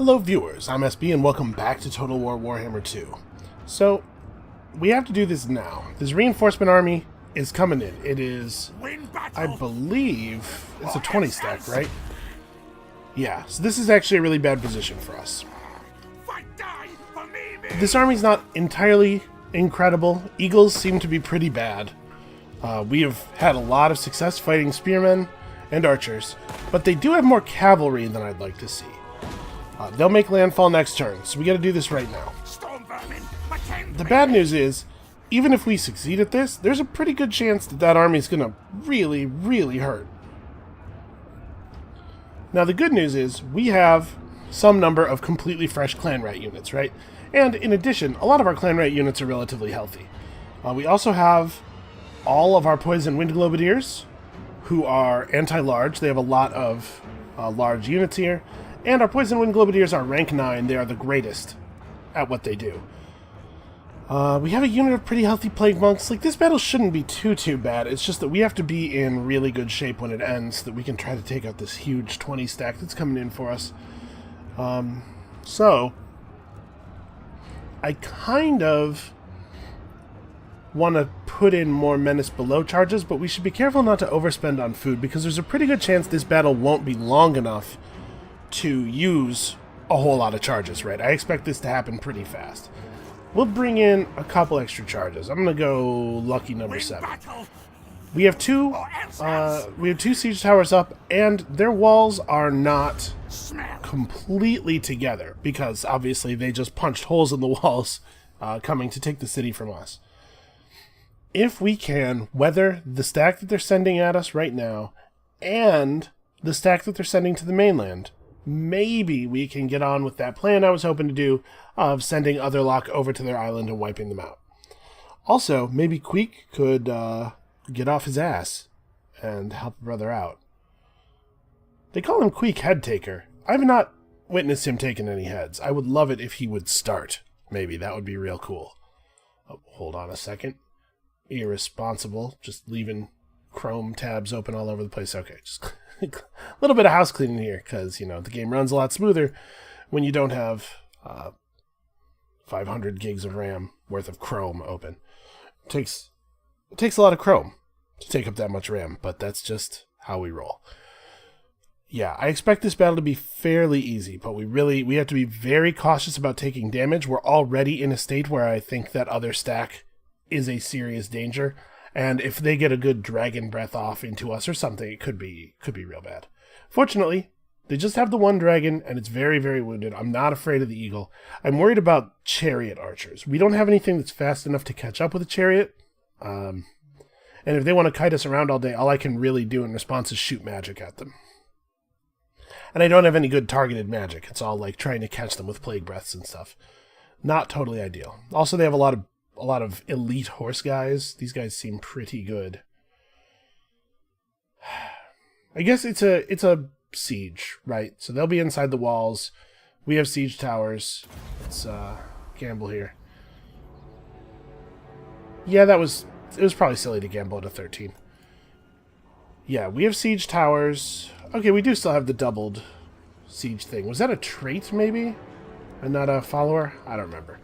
Hello viewers, I'm SB and welcome back to Total War Warhammer 2. So, we have to do this now. This reinforcement army is coming in. It is, I believe, it's a 20 stack, right? Yeah, so this is actually a really bad position for us. This army's not entirely incredible. Eagles seem to be pretty bad. We have had a lot of success fighting spearmen and archers, but they do have more cavalry than I'd like to see. They'll make landfall next turn, so we gotta do this right now. The bad news is, even if we succeed at this, there's a pretty good chance that that army's gonna really, really hurt. Now the good news is, we have some number of completely fresh clan rat units, right? And in addition, a lot of our clan rat units are relatively healthy. We also have all of our poison wind globadiers, who are anti-large. They have a lot of large units here. And our Poison Wind Globadiers are rank 9. They are the greatest at what they do. We have a unit of pretty healthy Plague Monks. Like, this battle shouldn't be too bad. It's just that we have to be in really good shape when it ends so that we can try to take out this huge 20 stack that's coming in for us. So, I kind of want to put in more Menace Below charges, but we should be careful not to overspend on food because there's a pretty good chance this battle won't be long enough to use a whole lot of charges, right? I expect this to happen pretty fast. We'll bring in a couple extra charges. I'm gonna go lucky number 7. We have two siege towers up, and their walls are not completely together because obviously they just punched holes in the walls coming to take the city from us. If we can weather the stack that they're sending at us right now and the stack that they're sending to the mainland, maybe we can get on with that plan I was hoping to do of sending Otherlock over to their island and wiping them out. Also, maybe Queek could get off his ass and help a brother out. They call him Queek Head Taker. I've not witnessed him taking any heads. I would love it if he would start. Maybe. That would be real cool. Oh, hold on a second. Irresponsible. Just leaving Chrome tabs open all over the place. Okay, just a little bit of house cleaning here, because, you know, the game runs a lot smoother when you don't have 500 gigs of RAM worth of Chrome open. It takes a lot of Chrome to take up that much RAM, but that's just how we roll. Yeah, I expect this battle to be fairly easy, but we have to be very cautious about taking damage. We're already in a state where I think that other stack is a serious danger. And if they get a good dragon breath off into us or something, it could be real bad. Fortunately, they just have the one dragon, and it's very, very wounded. I'm not afraid of the eagle. I'm worried about chariot archers. We don't have anything that's fast enough to catch up with a chariot. And if they want to kite us around all day, all I can really do in response is shoot magic at them. And I don't have any good targeted magic. It's all like trying to catch them with plague breaths and stuff. Not totally ideal. Also, they have a lot of elite horse guys. These guys seem pretty good. I guess it's a siege, right? So they'll be inside the walls. We have siege towers. Let's gamble here. Yeah, it was probably silly to gamble at a 13. Yeah, we have siege towers. Okay, we do still have the doubled siege thing. Was that a trait, maybe? And not a follower? I don't remember.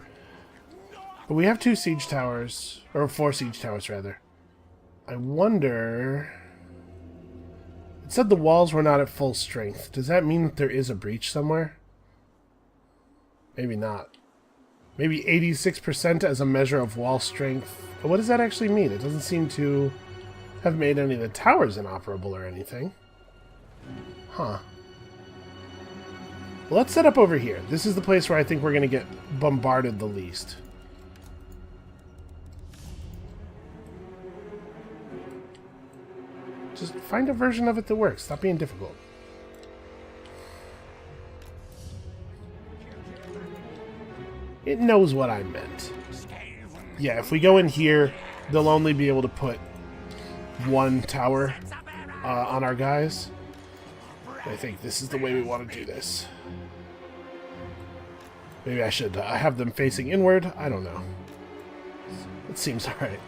But we have 2 siege towers, or 4 siege towers, rather. I wonder... It said the walls were not at full strength. Does that mean that there is a breach somewhere? Maybe not. Maybe 86% as a measure of wall strength. But what does that actually mean? It doesn't seem to have made any of the towers inoperable or anything. Huh. Well, let's set up over here. This is the place where I think we're going to get bombarded the least. Just find a version of it that works. Stop being difficult. It knows what I meant. Yeah, if we go in here, they'll only be able to put 1 tower on our guys. I think this is the way we want to do this. Maybe I should have them facing inward. I don't know. It seems alright.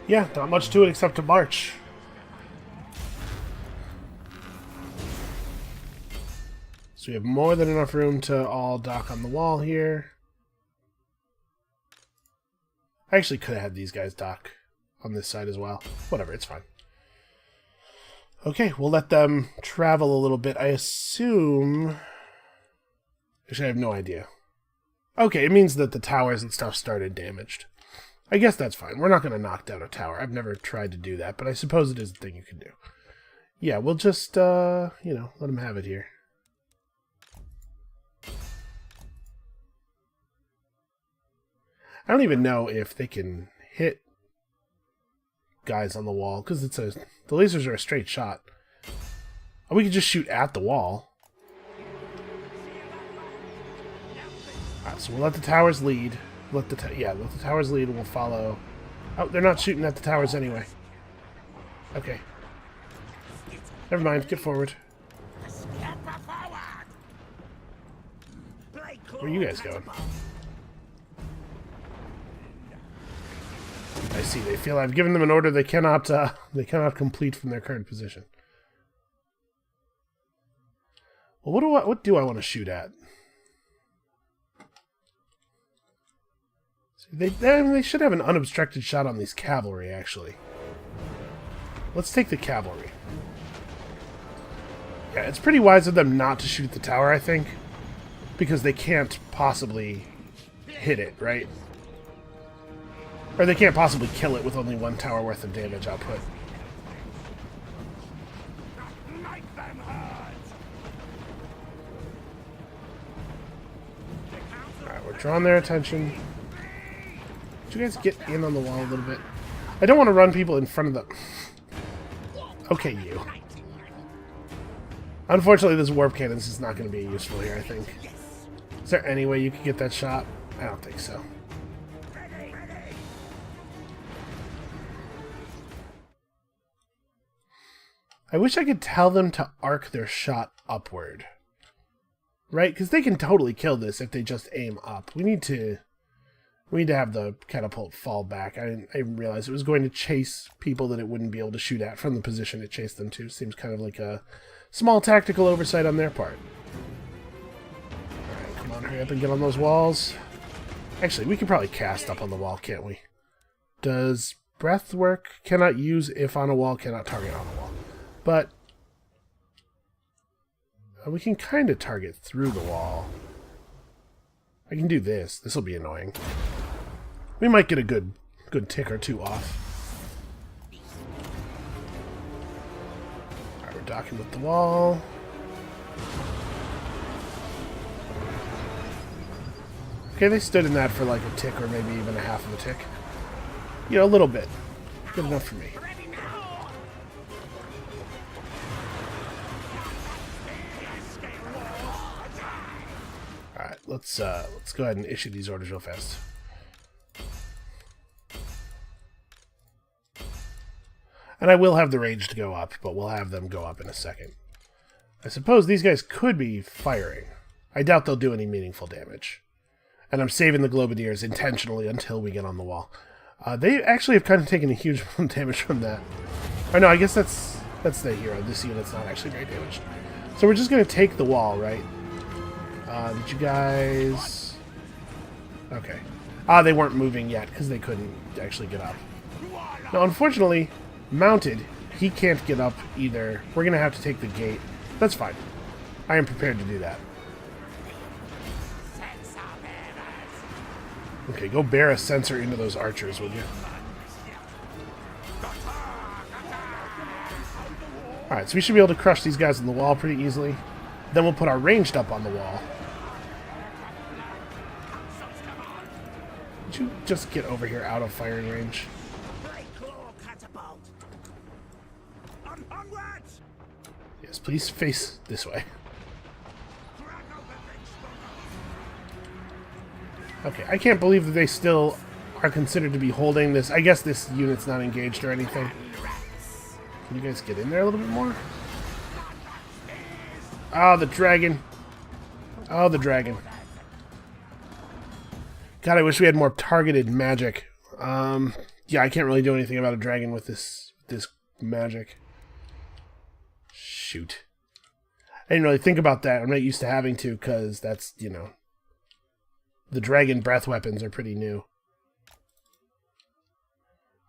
Yeah, not much to it except to march. So we have more than enough room to all dock on the wall here. I actually could have had these guys dock on this side as well. Whatever, it's fine. Okay, we'll let them travel a little bit. I assume... Actually, I have no idea. Okay, it means that the towers and stuff started damaged. I guess that's fine. We're not going to knock down a tower. I've never tried to do that, but I suppose it is a thing you can do. Yeah, we'll just, you know, let them have it here. I don't even know if they can hit guys on the wall, because it's the lasers are a straight shot. Or we could just shoot at the wall. Alright, so we'll let the towers lead. Let the towers lead and we'll follow. Oh, they're not shooting at the towers anyway. Okay. Never mind, get forward. Where are you guys going? I see. They feel I've given them an order they cannot complete from their current position. Well, what do I want to shoot at? See, they should have an unobstructed shot on these cavalry, actually. Let's take the cavalry. Yeah, it's pretty wise of them not to shoot at the tower, I think, because they can't possibly hit it, right? Or they can't possibly kill it with only one tower worth of damage output. Alright, we're drawing their attention. Did you guys get in on the wall a little bit? I don't want to run people in front of them. Okay, you. Unfortunately, this warp cannons is not going to be useful here, I think. Is there any way you could get that shot? I don't think so. I wish I could tell them to arc their shot upward. Right? Because they can totally kill this if they just aim up. We need to have the catapult fall back. I didn't realize it was going to chase people that it wouldn't be able to shoot at from the position it chased them to. Seems kind of like a small tactical oversight on their part. Alright, come on, hurry up and get on those walls. Actually, we could probably cast up on the wall, can't we? Does breath work? Cannot use if on a wall, cannot target on a wall. But we can kind of target through the wall. I can do this. This will be annoying. We might get a good tick or two off. Alright, we're docking with the wall. Okay, they stood in that for like a tick or maybe even a half of a tick. You know, a little bit. Good enough for me. Alright, let's go ahead and issue these orders real fast. And I will have the rage to go up, but we'll have them go up in a second. I suppose these guys could be firing. I doubt they'll do any meaningful damage. And I'm saving the Globadiers intentionally until we get on the wall. They actually have kind of taken a huge amount of damage from that. Or no, I guess that's the hero. This unit's not actually very damaged. So we're just going to take the wall, right? Did you guys... Okay. They weren't moving yet because they couldn't actually get up. Now, unfortunately, mounted, he can't get up either. We're going to have to take the gate. That's fine. I am prepared to do that. Okay, go bear a sensor into those archers, would you? Alright, so we should be able to crush these guys on the wall pretty easily. Then we'll put our ranged up on the wall. Would you just get over here out of firing range? Yes, please face this way. Okay, I can't believe that they still are considered to be holding this. I guess this unit's not engaged or anything. Can you guys get in there a little bit more? Oh, the dragon. Oh, the dragon. God, I wish we had more targeted magic. Yeah, I can't really do anything about a dragon with this magic. Shoot. I didn't really think about that. I'm not used to having to, because that's, you know, the dragon breath weapons are pretty new.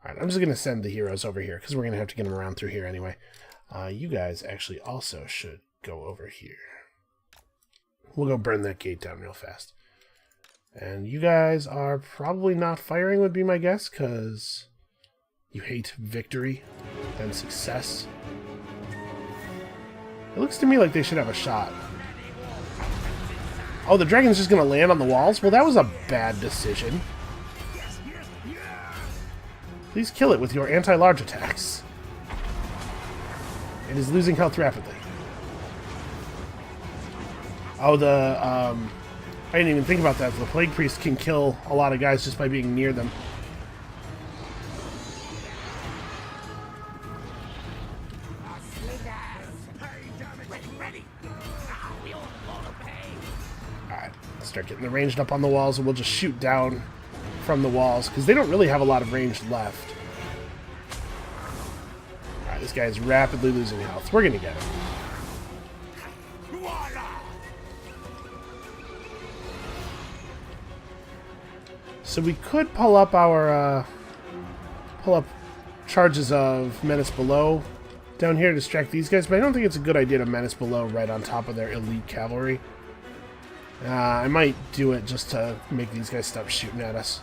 Alright, I'm just going to send the heroes over here, because we're going to have to get them around through here anyway. You guys actually also should go over here. We'll go burn that gate down real fast. And you guys are probably not firing, would be my guess, because you hate victory and success. It looks to me like they should have a shot. Oh, the dragon's just going to land on the walls? Well, that was a bad decision. Please kill it with your anti-large attacks. It is losing health rapidly. Oh, I didn't even think about that. The Plague Priest can kill a lot of guys just by being near them. Alright, start getting the ranged up on the walls, and we'll just shoot down from the walls, because they don't really have a lot of range left. Alright, this guy is rapidly losing health. We're gonna get him. So we could pull up our, charges of Menace Below down here to distract these guys, but I don't think it's a good idea to Menace Below right on top of their elite cavalry. I might do it just to make these guys stop shooting at us.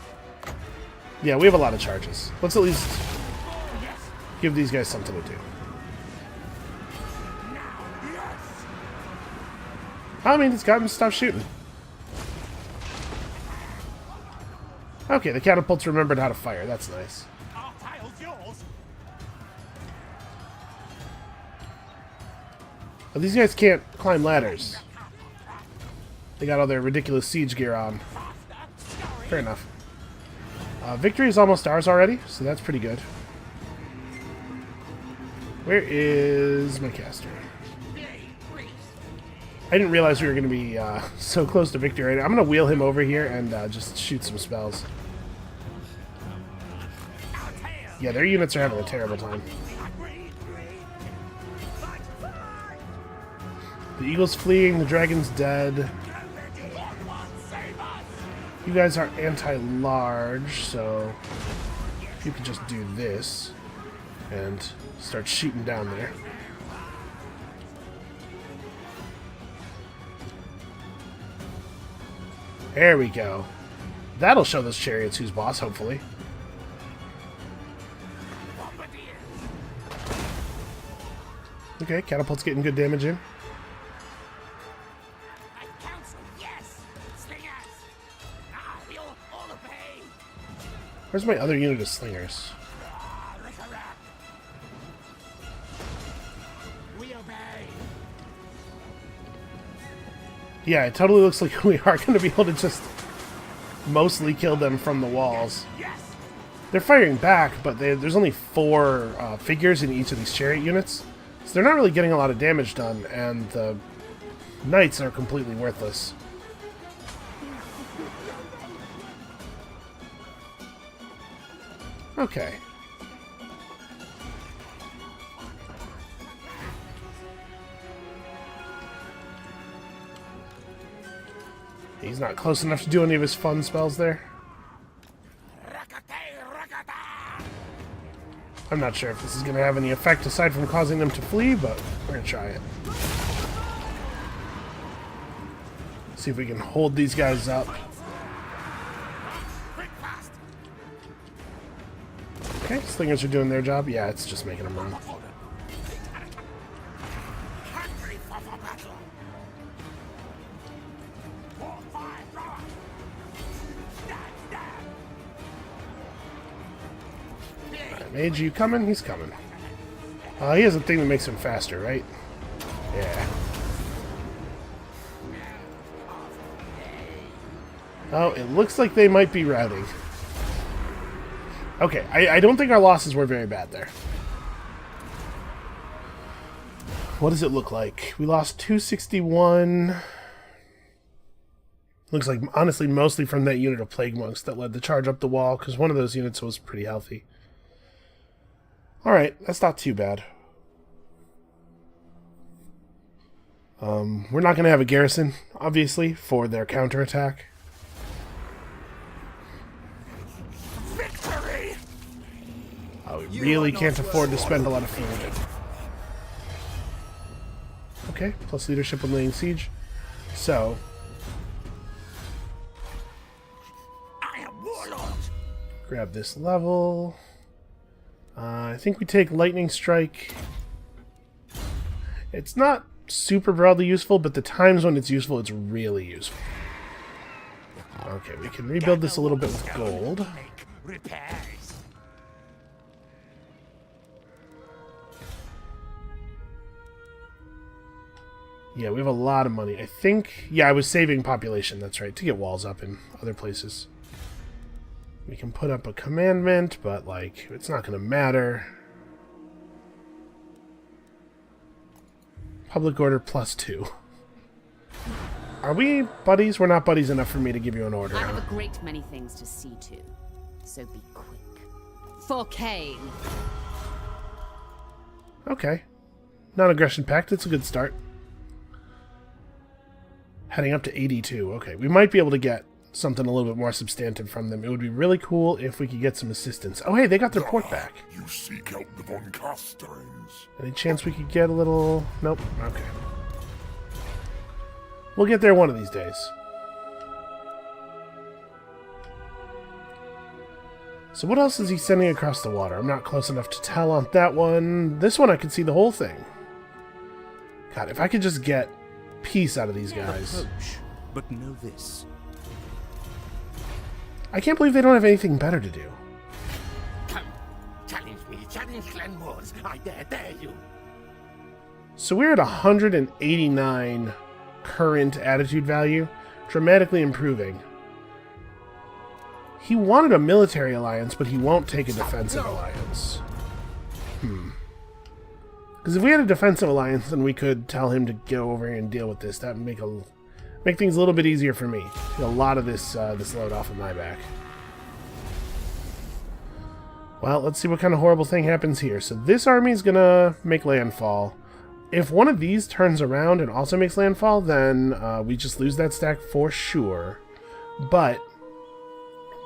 Yeah, we have a lot of charges. Let's at least give these guys something to do. I mean, it's got them to stop shooting. Okay, the catapults remembered how to fire. That's nice. But these guys can't climb ladders. They got all their ridiculous siege gear on. Fair enough. Victory is almost ours already, so that's pretty good. Where is my caster? I didn't realize we were going to be so close to victory. I'm going to wheel him over here and just shoot some spells. Yeah, their units are having a terrible time. The eagle's fleeing, the dragon's dead. You guys are anti-large, so you can just do this and start shooting down there. There we go. That'll show those chariots who's boss, hopefully. Okay, catapult's getting good damage in. Where's my other unit of slingers? Yeah, it totally looks like we are going to be able to just mostly kill them from the walls. They're firing back, but there's only 4 figures in each of these chariot units, so they're not really getting a lot of damage done, and the knights are completely worthless. Okay. He's not close enough to do any of his fun spells there. I'm not sure if this is going to have any effect aside from causing them to flee, but we're going to try it. See if we can hold these guys up. Okay, slingers are doing their job. Yeah, it's just making them run. Mage, you coming? He's coming. He has a thing that makes him faster, right? Yeah. Oh, it looks like they might be routing. Okay, I don't think our losses were very bad there. What does it look like? We lost 261. Looks like, honestly, mostly from that unit of Plague Monks that led the charge up the wall, because one of those units was pretty healthy. Alright, that's not too bad. We're not going to have a garrison, obviously, for their counterattack. Victory! Oh, we really can't afford to spend a lot of food. Okay, plus leadership when laying siege. So, I am warlord. grab this level. I think we take lightning strike. It's not super broadly useful, but the times when it's useful, it's really useful. Okay, we can rebuild this a little bit with gold. Make repairs. Yeah, we have a lot of money. I think... Yeah, I was saving population, that's right, to get walls up in other places. We can put up a commandment, but, like, it's not going to matter. Public order +2. Are we buddies? We're not buddies enough for me to give you an order. I have a great many things to see to, so be quick. For Cain. Okay. Non-aggression pact, it's a good start. Heading up to 82. Okay, we might be able to get something a little bit more substantive from them. It would be really cool if we could get some assistance. Oh, hey, they got their port back. You seek out the Von Casterings. Any chance we could get a little... Nope. Okay. We'll get there one of these days. So what else is he sending across the water? I'm not close enough to tell on that one. This one I could see the whole thing. God, if I could just get peace out of these guys. Approach, but know this. I can't believe they don't have anything better to do. Come, challenge me, challenge Clan Wars. I dare you. So we're at 189 current attitude value, dramatically improving. He wanted a military alliance, but he won't take a defensive alliance. Because if we had a defensive alliance, then we could tell him to go over here and deal with this. That would make things a little bit easier for me. Get a lot of this this load off of my back. Well, let's see what kind of horrible thing happens here. So this army is gonna make landfall. If one of these turns around and also makes landfall, then we just lose that stack for sure. But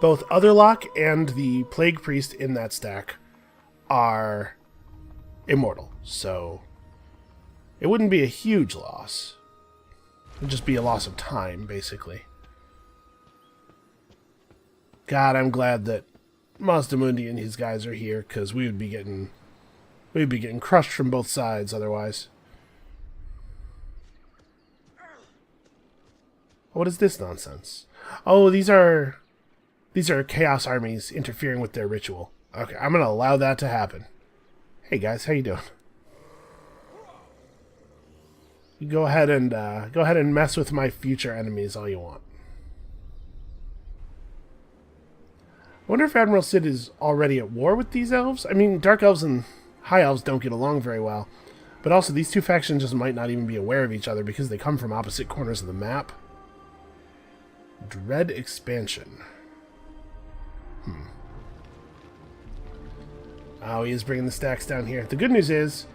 both Otherlock and the Plague Priest in that stack are immortal, so it wouldn't be a huge loss. It would just be a loss of time, basically. God, I'm glad that Mazdamundi and his guys are here, because we'd be getting crushed from both sides otherwise. What is this nonsense? Oh, these are chaos armies interfering with their ritual. Okay, I'm gonna allow that to happen. Hey guys, how you doing? You go ahead and mess with my future enemies all you want. I wonder if Admiral Sid is already at war with these elves? I mean, Dark Elves and High Elves don't get along very well. But also, these two factions just might not even be aware of each other because they come from opposite corners of the map. Dread expansion. Oh, he is bringing the stacks down here. The good news is,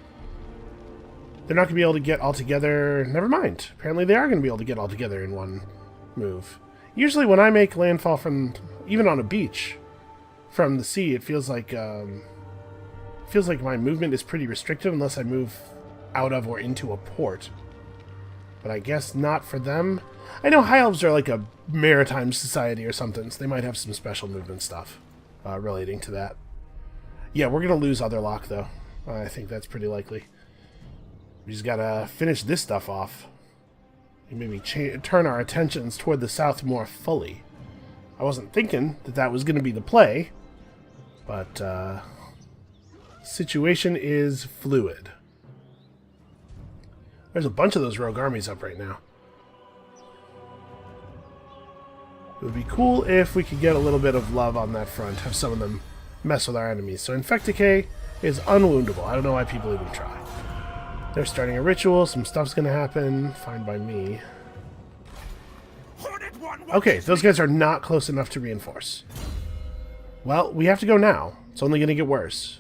they're not going to be able to get all together. Never mind. Apparently they are going to be able to get all together in one move. Usually when I make landfall from, even on a beach, from the sea, it feels like my movement is pretty restrictive unless I move out of or into a port. But I guess not for them. I know High Elves are like a maritime society or something, so they might have some special movement stuff relating to that. Yeah, we're going to lose Otherlock, though. I think that's pretty likely. We just got to finish this stuff off. And maybe turn our attentions toward the south more fully. I wasn't thinking that that was going to be the play, but situation is fluid. There's a bunch of those rogue armies up right now. It would be cool if we could get a little bit of love on that front, have some of them mess with our enemies. So Infect Decay is unwoundable. I don't know why people even try. They're starting a ritual, some stuff's gonna happen, fine by me. Okay, those guys are not close enough to reinforce. Well, we have to go now. It's only gonna get worse.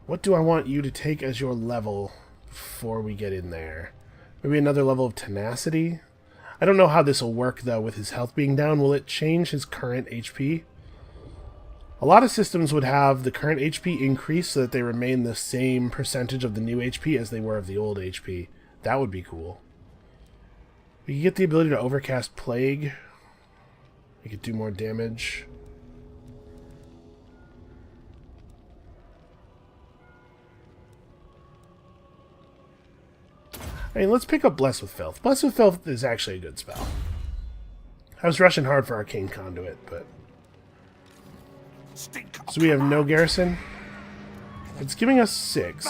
What do I want you to take as your level before we get in there? Maybe another level of tenacity. I don't know how this will work, though, with his health being down. Will it change his current HP? A lot of systems would have the current HP increase so that they remain the same percentage of the new HP as they were of the old HP. That would be cool. We could get the ability to overcast Plague. We could do more damage. I mean, let's pick up Bless with Filth. Bless with Filth is actually a good spell. I was rushing hard for Arcane Conduit, but... So we have no garrison. It's giving us 6.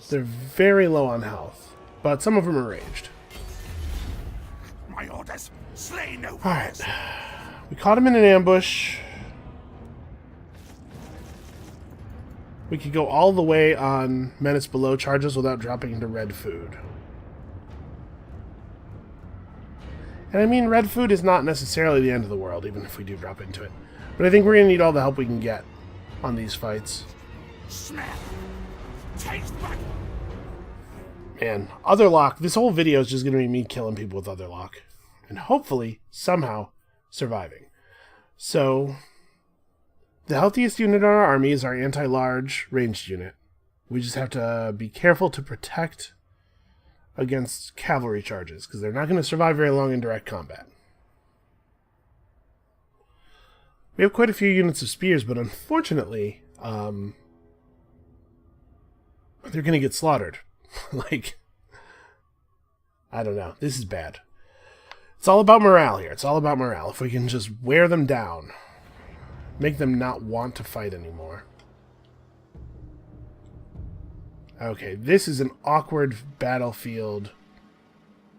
They're very low on health, but some of them are raged. My orders, slay no foes. Alright. We caught him in an ambush. We could go all the way on Menace Below charges without dropping into red food. And I mean, red food is not necessarily the end of the world, even if we do drop into it. But I think we're going to need all the help we can get on these fights. Smell. Taste my... Man, Otherlock, this whole video is just going to be me killing people with Otherlock. And hopefully, somehow, surviving. So, the healthiest unit in our army is our anti-large ranged unit. We just have to be careful to protect against cavalry charges, because they're not going to survive very long in direct combat. We have quite a few units of spears, but unfortunately, they're going to get slaughtered. Like, I don't know. This is bad. It's all about morale here. It's all about morale. If we can just wear them down, make them not want to fight anymore. Okay, this is an awkward battlefield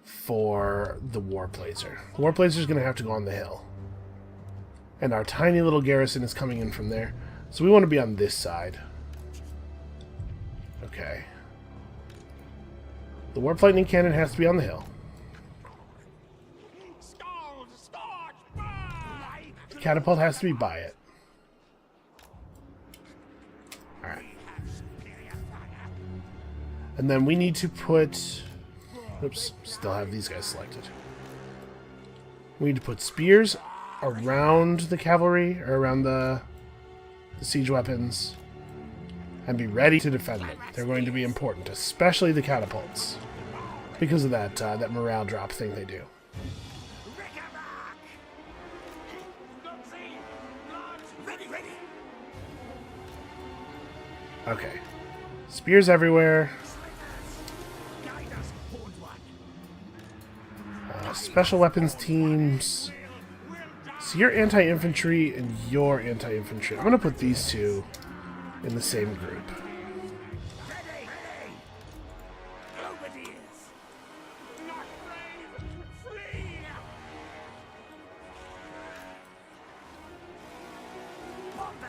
for the Warplacer. The Warplacer's going to have to go on the hill. And our tiny little garrison is coming in from there. So we want to be on this side. Okay. The Warp Lightning Cannon has to be on the hill. The Catapult has to be by it. Alright. And then we need to put... Oops, still have these guys selected. We need to put spears around the cavalry, or around the siege weapons, and be ready to defend them. They're going to be important, especially the catapults, because of that that morale drop thing they do. Okay. Spears everywhere. Special weapons teams. So you're anti-infantry and you're anti-infantry. I'm going to put these two in the same group.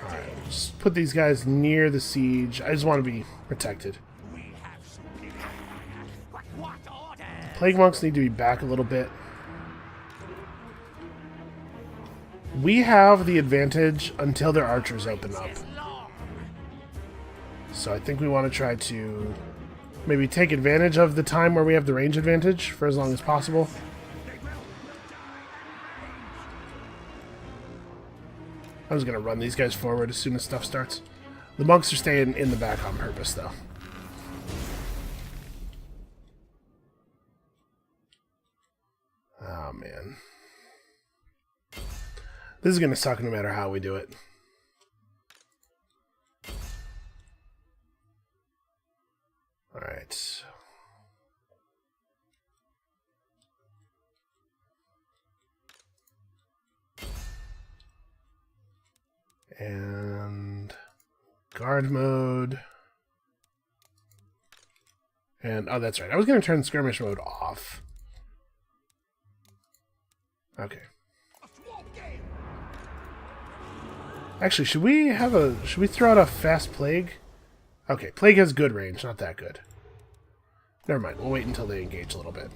Alright, just put these guys near the siege. I just want to be protected. The Plague Monks need to be back a little bit. We have the advantage until their archers open up. So I think we want to try to maybe take advantage of the time where we have the range advantage for as long as possible. I'm just going to run these guys forward as soon as stuff starts. The monks are staying in the back on purpose, though. Oh, man. This is going to suck no matter how we do it. Alright. And guard mode. And, oh, that's right. I was going to turn skirmish mode off. Okay. Actually, should we throw out a fast plague? Okay, plague has good range, not that good. Never mind, we'll wait until they engage a little bit.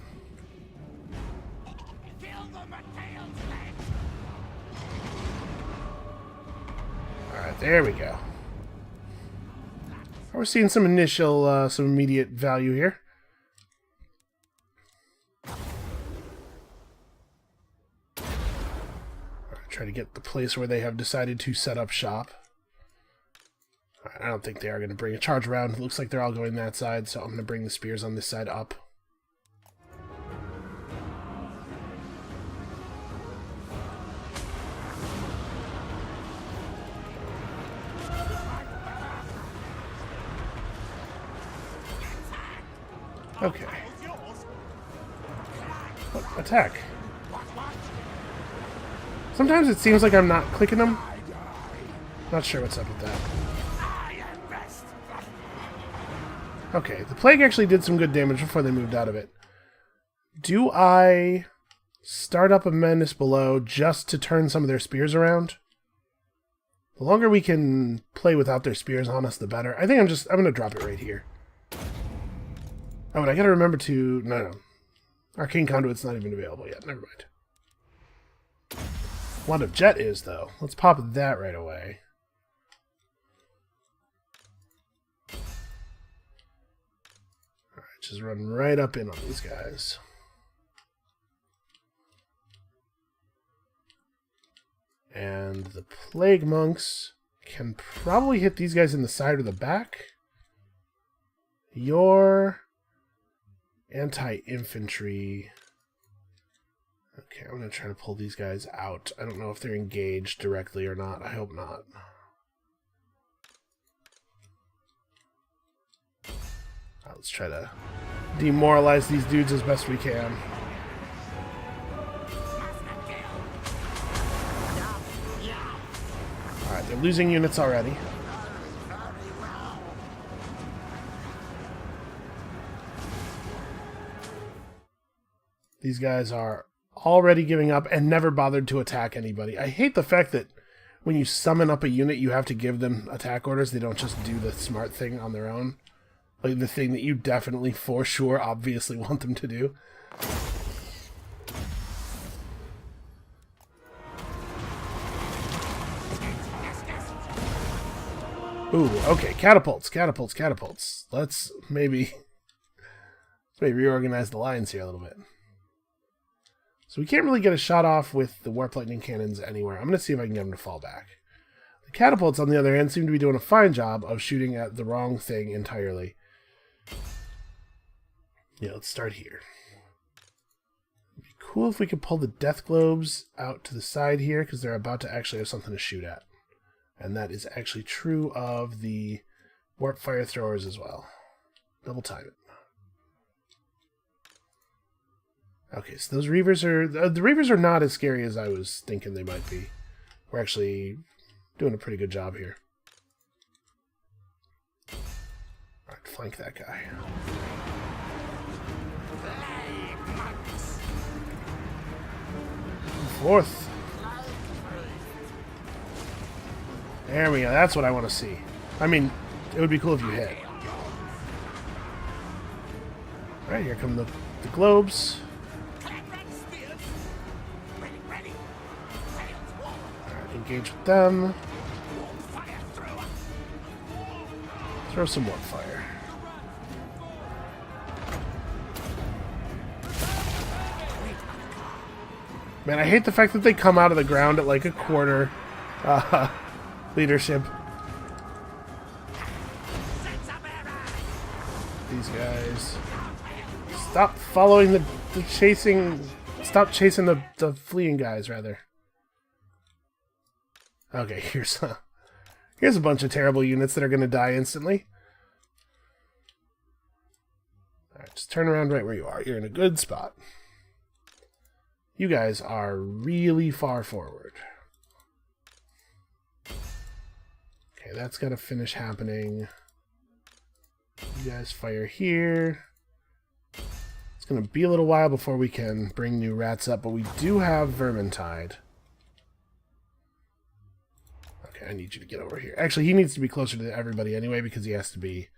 Alright, there we go. We're seeing some initial, some immediate value here. Try to get the place where they have decided to set up shop. Alright, I don't think they are going to bring a charge around. It looks like they're all going that side, so I'm going to bring the spears on this side up. Okay. What? Attack. Sometimes it seems like I'm not clicking them. Not sure what's up with that. Okay, the plague actually did some good damage before they moved out of it. Do I start up a menace below just to turn some of their spears around? The longer we can play without their spears on us, the better. I think I'm going to drop it right here. Oh, and I gotta remember to... No. Arcane Conduit's not even available yet. Never mind. Wand of Jet is, though. Let's pop that right away. Alright, just run right up in on these guys. And the Plague Monks can probably hit these guys in the side or the back. Your anti-infantry... Okay, I'm going to try to pull these guys out. I don't know if they're engaged directly or not. I hope not. Let's try to demoralize these dudes as best we can. Alright, they're losing units already. These guys are already giving up and never bothered to attack anybody. I hate the fact that when you summon up a unit, you have to give them attack orders. They don't just do the smart thing on their own. Like the thing that you definitely, for sure, obviously want them to do. Ooh, okay, catapults. Let's maybe reorganize the lines here a little bit. So we can't really get a shot off with the Warp Lightning Cannons anywhere. I'm going to see if I can get them to fall back. The catapults, on the other hand, seem to be doing a fine job of shooting at the wrong thing entirely. Yeah, let's start here. It'd be cool if we could pull the Death Globes out to the side here, because they're about to actually have something to shoot at. And that is actually true of the Warp Fire Throwers as well. Double time it. Okay, so those Reavers are... the Reavers are not as scary as I was thinking they might be. We're actually doing a pretty good job here. Alright, flank that guy. Fourth. There we go, that's what I want to see. I mean, it would be cool if you hit. Alright, here come the globes. Engage with them. Throw some warp fire. Man, I hate the fact that they come out of the ground at like a quarter leadership. These guys. Stop following the chasing... Stop chasing the fleeing guys, rather. Okay, here's a bunch of terrible units that are going to die instantly. Alright, just turn around right where you are. You're in a good spot. You guys are really far forward. Okay, that's got to finish happening. You guys fire here. It's going to be a little while before we can bring new rats up, but we do have Vermintide. I need you to get over here. Actually, he needs to be closer to everybody anyway because he has to be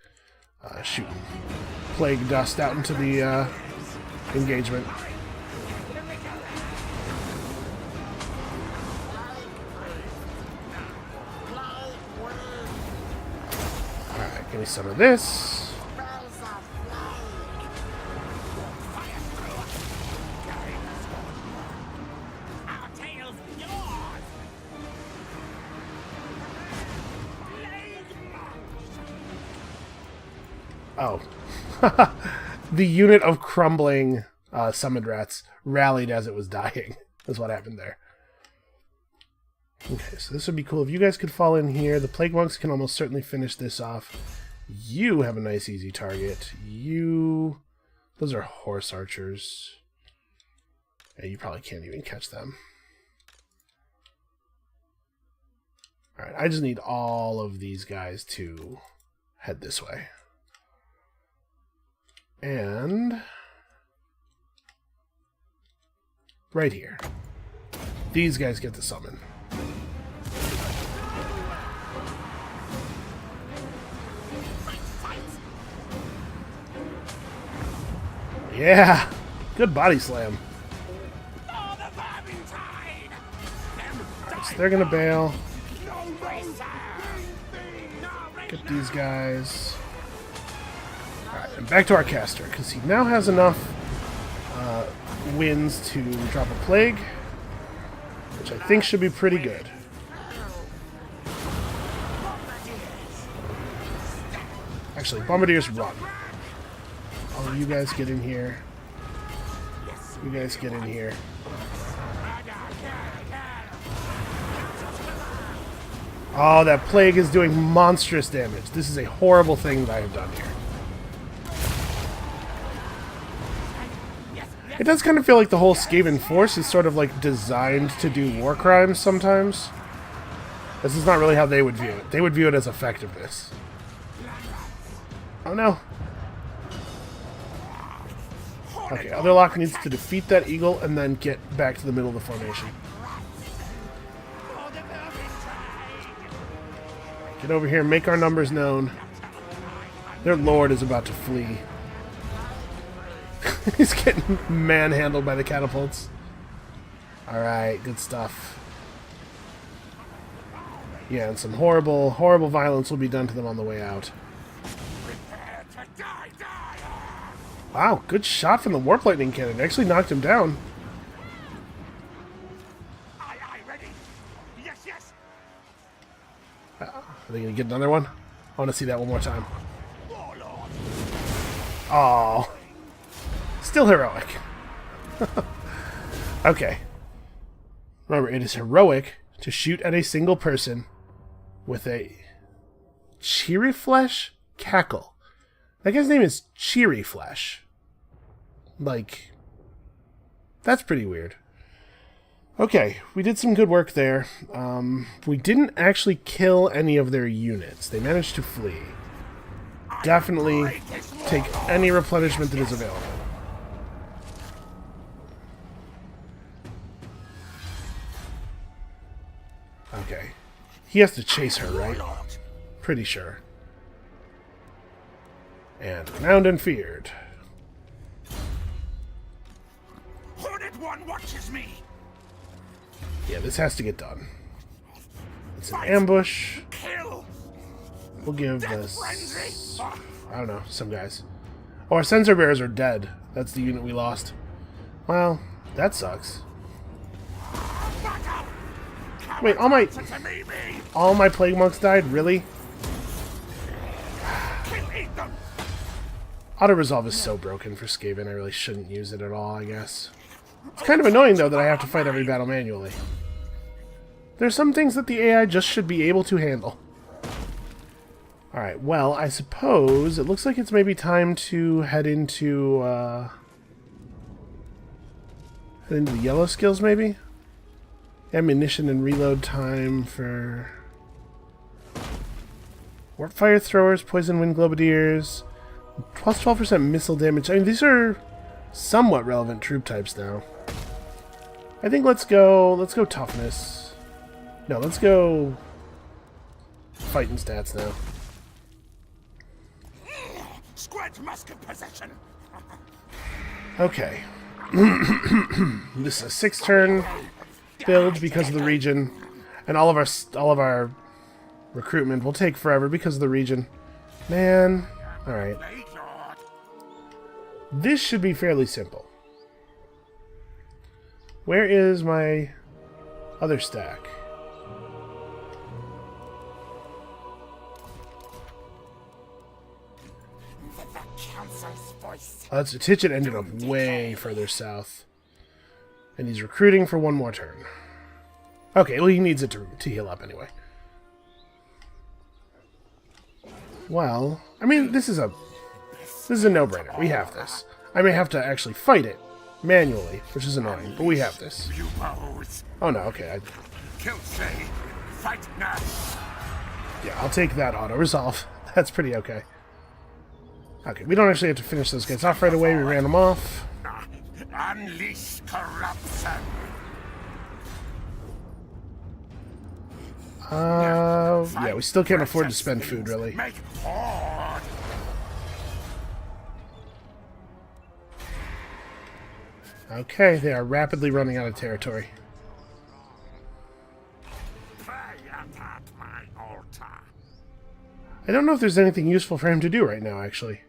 shooting plague dust out into the engagement. Alright, give me some of this. Oh. The unit of crumbling summoned rats rallied as it was dying. That's what happened there. Okay, so this would be cool if you guys could fall in here. The plague monks can almost certainly finish this off. You have a nice easy target. You... Those are horse archers. Yeah, you probably can't even catch them. Alright, I just need all of these guys to head this way. And... right here. These guys get to summon. Yeah! Good body slam. So they're gonna bail. Get these guys. Alright, and back to our caster, because he now has enough wins to drop a plague, which I think should be pretty good. Actually, bombardiers run. All you guys get in here. You guys get in here. Oh, that plague is doing monstrous damage. This is a horrible thing that I have done here. It does kind of feel like the whole Skaven force is sort of like designed to do war crimes sometimes. This is not really how they would view it. They would view it as effectiveness. Oh no. Okay, Otherlock needs to defeat that eagle and then get back to the middle of the formation. Get over here, make our numbers known. Their lord is about to flee. He's getting manhandled by the catapults. Alright, good stuff. Yeah, and some horrible, horrible violence will be done to them on the way out. Wow, good shot from the Warp Lightning Cannon. Actually knocked him down. Are they going to get another one? I want to see that one more time. Oh, still heroic. Okay. Remember, it is heroic to shoot at a single person with a Cheery Flesh Cackle. That guy's name is Cheery Flesh. Like, that's pretty weird. Okay, we did some good work there. We didn't actually kill any of their units. They managed to flee. Definitely take any replenishment that is available. Okay. He has to chase her, right? Pretty sure. And renowned and feared. Hornet One watches me. Yeah, this has to get done. It's an ambush. Kill. We'll give this... I don't know, some guys. Oh, our sensor bearers are dead. That's the unit we lost. Well, that sucks. Wait, all my plague monks died? Really? Auto-resolve is so broken for Skaven, I really shouldn't use it at all, I guess. It's kind of annoying, though, that I have to fight every battle manually. There's some things that the AI just should be able to handle. Alright, well, I suppose it looks like it's maybe time to head into the yellow skills, maybe? Ammunition and reload time for... Warp Fire Throwers, Poison Wind Globadiers... Plus 12% missile damage. I mean, these are somewhat relevant troop types now. I think let's go toughness. No, let's go fighting stats now. Squad musket possession. Okay. This is a 6-turn build because of the region, and all of our recruitment will take forever because of the region. Man, all right. This should be fairly simple. Where is my other stack? voice. Titchet ended up way further south. And he's recruiting for one more turn. Okay, well, he needs it to heal up anyway. Well, I mean, this is a no-brainer. We have this. I may have to actually fight it manually, which is annoying, but we have this. You both. Oh no, okay. Kill say. Fight now. Yeah, I'll take that auto-resolve. That's pretty okay. Okay, we don't actually have to finish those guys off right away. We ran them off. Unleash corruption. Yeah, we still can't afford to spend food, really. Make horde. Okay, they are rapidly running out of territory. Pray at my altar. I don't know if there's anything useful for him to do right now, actually.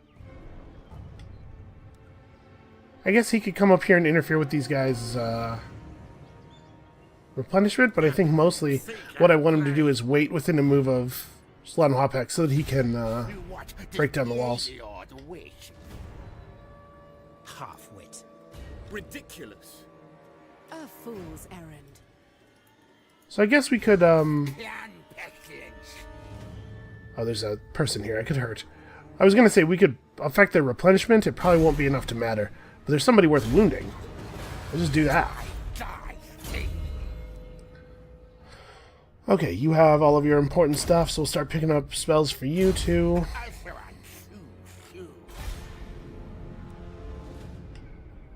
I guess he could come up here and interfere with these guys' replenishment, but I think mostly what I want him to do is wait within a move of Slanwapek so that he can break down the walls. Half-wit. Ridiculous. A fool's errand. So I guess we could, Oh, there's a person here I could hurt. I was gonna say we could affect their replenishment. It probably won't be enough to matter. But there's somebody worth wounding. I'll just do that. Okay, you have all of your important stuff, so we'll start picking up spells for you, too.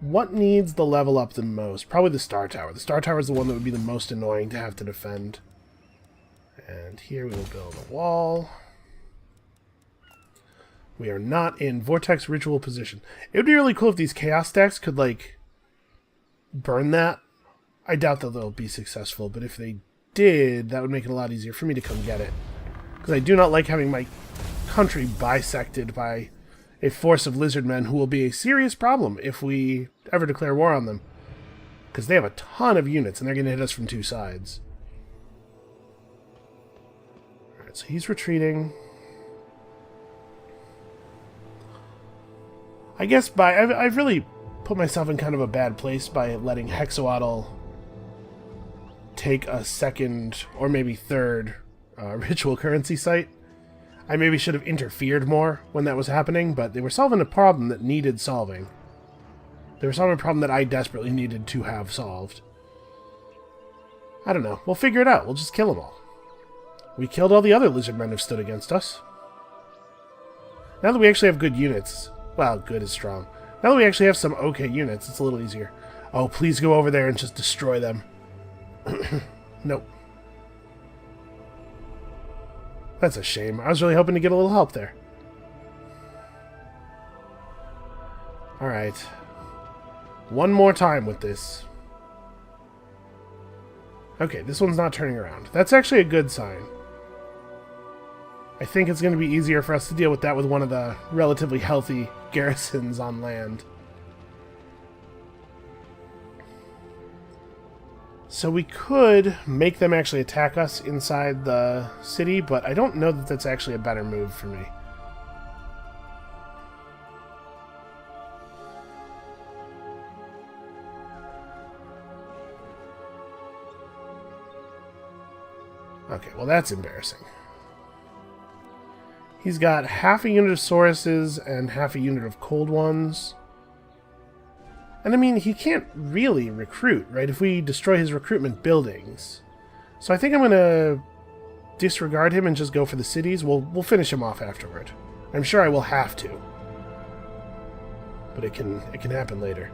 What needs the level up the most? Probably the Star Tower. The Star Tower is the one that would be the most annoying to have to defend. And here we will build a wall. We are not in Vortex Ritual position. It would be really cool if these Chaos stacks could, like, burn that. I doubt that they'll be successful, but if they did, that would make it a lot easier for me to come get it. Because I do not like having my country bisected by a force of lizard men who will be a serious problem if we ever declare war on them. Because they have a ton of units, and they're going to hit us from two sides. Alright, so he's retreating. I guess I've really put myself in kind of a bad place by letting Hexoatl take a second or maybe third ritual currency site. I maybe should have interfered more when that was happening, but they were solving a problem that needed solving. They were solving a problem that I desperately needed to have solved. I don't know. We'll figure it out. We'll just kill them all. We killed all the other lizard men who've stood against us. Now that we actually have good units... Well, good is strong. Now that we actually have some okay units, it's a little easier. Oh, please go over there and just destroy them. Nope. That's a shame. I was really hoping to get a little help there. Alright. One more time with this. Okay, this one's not turning around. That's actually a good sign. I think it's going to be easier for us to deal with that with one of the relatively healthy garrisons on land. So we could make them actually attack us inside the city, but I don't know that that's actually a better move for me. Okay, well that's embarrassing. He's got half a unit of Sauruses and half a unit of Cold Ones. And I mean, he can't really recruit, right, if we destroy his recruitment buildings. So I think I'm going to disregard him and just go for the cities. We'll finish him off afterward. I'm sure I will have to. But it can happen later.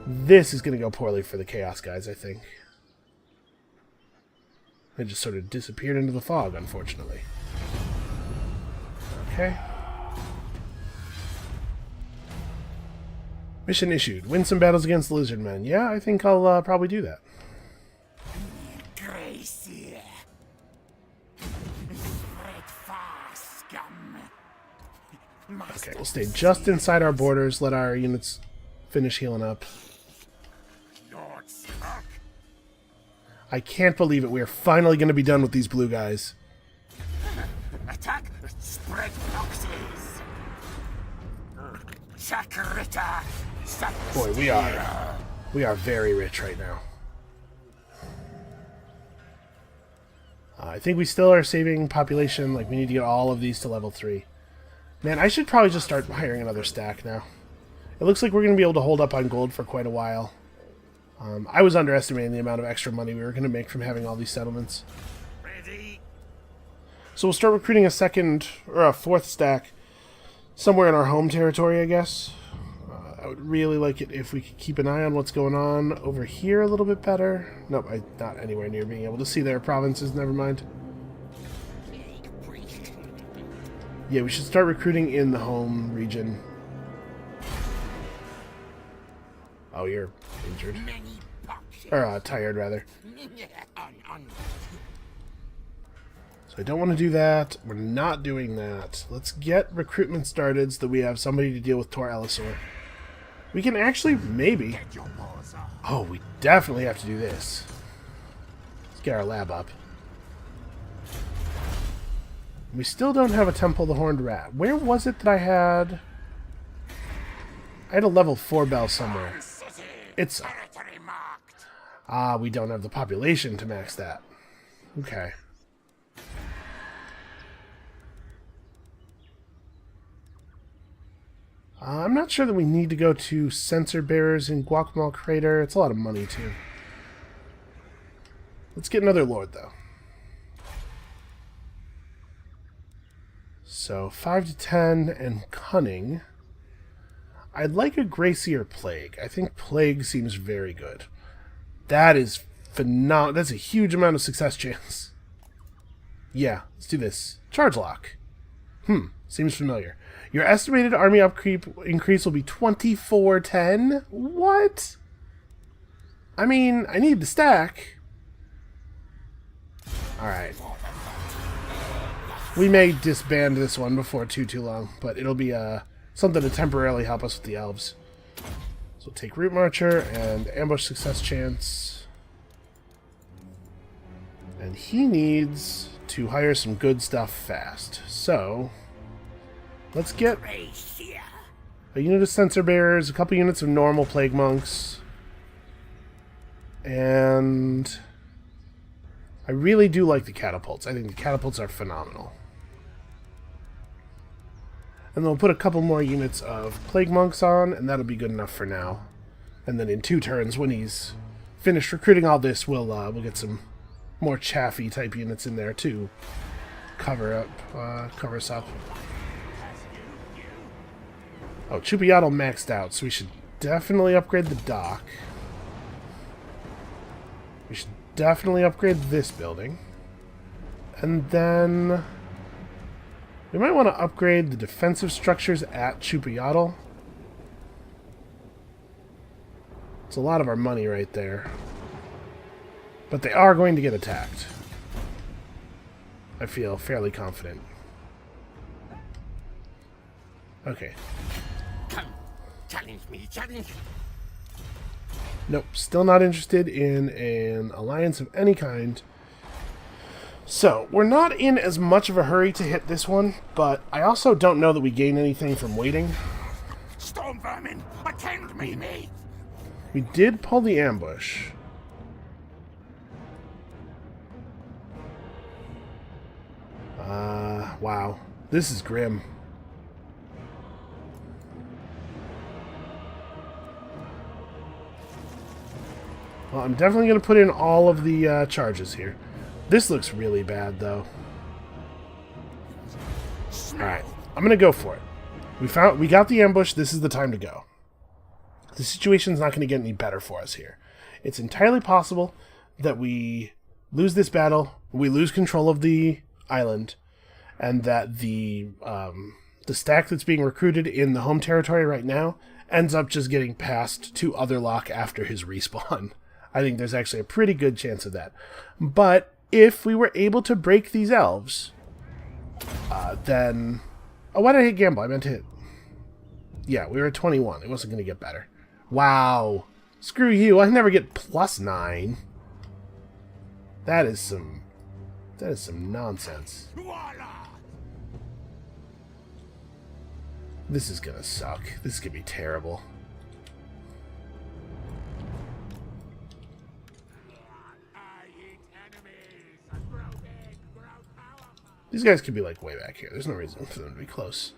This is going to go poorly for the Chaos guys, I think. They just sort of disappeared into the fog, unfortunately. Okay. Mission issued. Win some battles against the lizard men. Yeah, I think I'll probably do that. Okay, we'll stay just inside our borders, let our units finish healing up. I can't believe it. We're finally going to be done with these blue guys. Attack! Spread proxies! Sacrita. Boy, we are very rich right now. I think we still are saving population. Like, we need to get all of these to level 3. Man, I should probably just start hiring another stack now. It looks like we're going to be able to hold up on gold for quite a while. I was underestimating the amount of extra money we were going to make from having all these settlements. Ready. So we'll start recruiting a second, or a fourth stack somewhere in our home territory, I guess. I would really like it if we could keep an eye on what's going on over here a little bit better. Nope, I'm not anywhere near being able to see their provinces, never mind. Yeah, we should start recruiting in the home region. Oh, you're injured. Or, tired, rather. So I don't want to do that. We're not doing that. Let's get recruitment started so that we have somebody to deal with Tor Elisor. We can actually, maybe... Oh, we definitely have to do this. Let's get our lab up. We still don't have a Temple of the Horned Rat. Where was it that I had... I had a level 4 bell somewhere. It's... we don't have the population to max that. Okay. I'm not sure that we need to go to sensor bearers in Guacamole Crater. It's a lot of money, too. Let's get another lord, though. So, 5 to 10 and Cunning. I'd like a Gracie or Plague. I think Plague seems very good. That is phenomenal. That's a huge amount of success chance. Yeah, let's do this. Charge Lock. Seems familiar. Your estimated army upkeep increase will be 2410? What? I mean, I need the stack. Alright. We may disband this one before too long, but it'll be something to temporarily help us with the elves. So take Root Marcher and ambush success chance. And he needs to hire some good stuff fast. So... let's get a unit of sensor bearers, a couple units of normal plague monks, and I really do like the catapults. I think the catapults are phenomenal. And then we'll put a couple more units of plague monks on, and that'll be good enough for now. And then in 2 turns, when he's finished recruiting all this, we'll get some more chaffy type units in there to cover us up. Oh, Chupiatl maxed out, so we should definitely upgrade the dock. We should definitely upgrade this building. And then... we might want to upgrade the defensive structures at Chupiatl. It's a lot of our money right there. But they are going to get attacked. I feel fairly confident. Okay. Come, challenge me, challenge. Nope, still not interested in an alliance of any kind. So, we're not in as much of a hurry to hit this one, but I also don't know that we gain anything from waiting. Storm vermin, attend me, mate. We did pull the ambush. Wow. This is grim. Well, I'm definitely going to put in all of the charges here. This looks really bad, though. Alright, I'm going to go for it. We got the ambush, this is the time to go. The situation's not going to get any better for us here. It's entirely possible that we lose this battle, we lose control of the island, and that the stack that's being recruited in the home territory right now ends up just getting passed to Otherlock after his respawn. I think there's actually a pretty good chance of that. But if we were able to break these elves, then... oh, why did I hit Gamble? I meant to hit... yeah, we were at 21. It wasn't going to get better. Wow. Screw you. I never get +9. That is some nonsense. This is gonna suck. This is gonna be terrible. These guys could be like way back here. There's no reason for them to be close.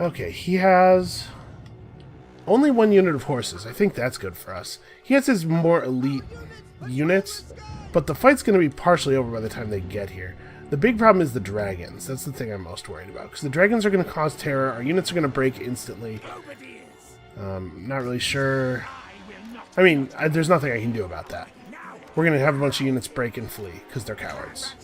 Okay, he has only 1 unit of horses. I think that's good for us. He has his more elite units, but the fight's going to be partially over by the time they get here. The big problem is the dragons. That's the thing I'm most worried about, because the dragons are going to cause terror. Our units are going to break instantly. Not really sure. I mean, there's nothing I can do about that. We're going to have a bunch of units break and flee, because they're cowards.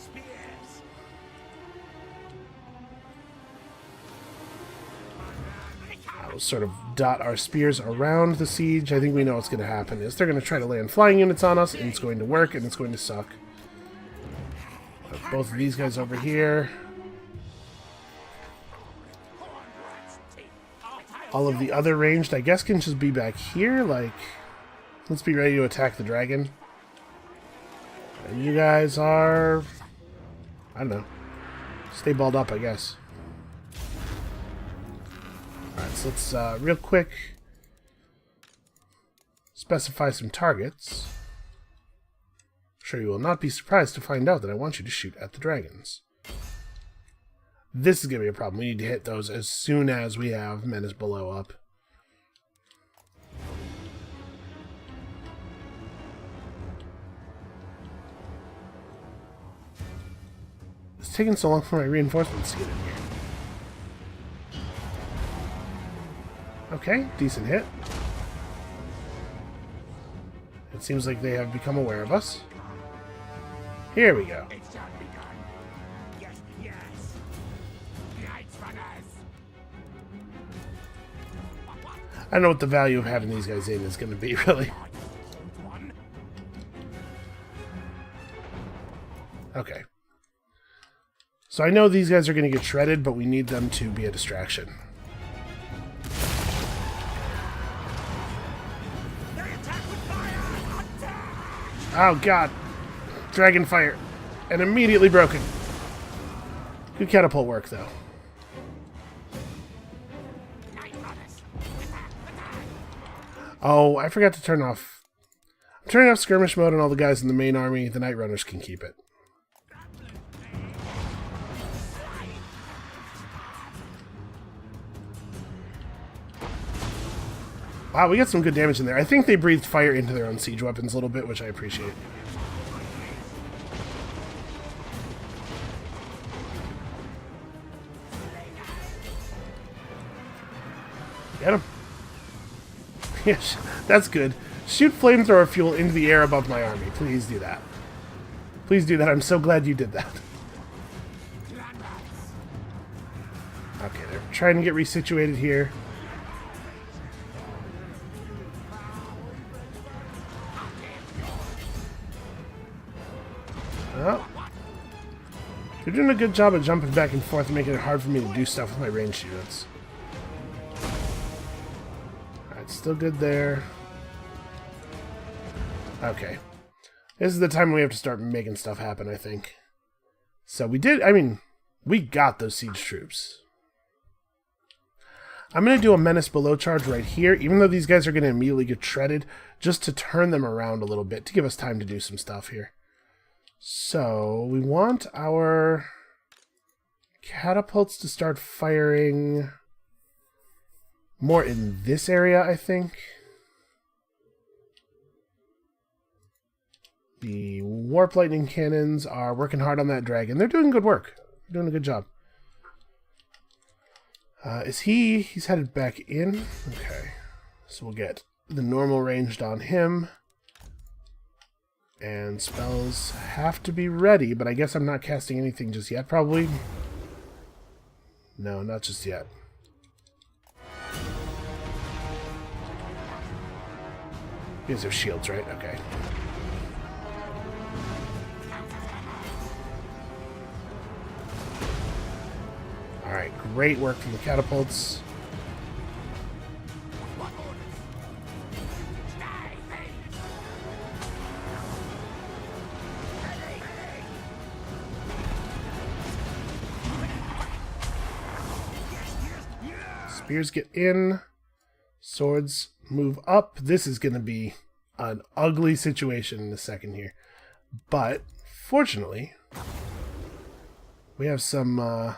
We'll sort of dot our spears around the siege. I think we know what's going to happen is they're going to try to land flying units on us, and it's going to work, and it's going to suck. Put both of these guys over here. All of the other ranged, I guess, can just be back here. Like, let's be ready to attack the dragon. And you guys are... I don't know. Stay balled up, I guess. Alright, so let's real quick specify some targets. I'm sure you will not be surprised to find out that I want you to shoot at the dragons. This is going to be a problem. We need to hit those as soon as we have Menace Below up. It's taking so long for my reinforcements to get in here. Okay, decent hit. It seems like they have become aware of us. Here we go. I don't know what the value of having these guys in is going to be, really. Okay. So I know these guys are going to get shredded, but we need them to be a distraction. Oh god. Dragon fire. And immediately broken. Good catapult work, though. Oh, I forgot to turn off... I'm turning off skirmish mode on all the guys in the main army. The Night Runners can keep it. Wow, we got some good damage in there. I think they breathed fire into their own siege weapons a little bit, which I appreciate. Get him. Yes, that's good. Shoot flamethrower fuel into the air above my army. Please do that. Please do that. I'm so glad you did that. Okay, they're trying to get resituated here. Oh. They're doing a good job of jumping back and forth and making it hard for me to do stuff with my ranged units. Alright, still good there. Okay. This is the time we have to start making stuff happen, I think. So we did, I mean, we got those siege troops. I'm going to do a Menace Below charge right here, even though these guys are going to immediately get shredded, just to turn them around a little bit, to give us time to do some stuff here. So, we want our catapults to start firing more in this area, I think. The Warp Lightning Cannons are working hard on that dragon. They're doing good work. They're doing a good job. He's headed back in. Okay. So we'll get the normal ranged on him. And spells have to be ready, but I guess I'm not casting anything just yet, probably. No, not just yet. You guys have shields, right? Okay. Alright, great work from the catapults. Spears get in. Swords move up. This is going to be an ugly situation in a second here. But, fortunately, we have some,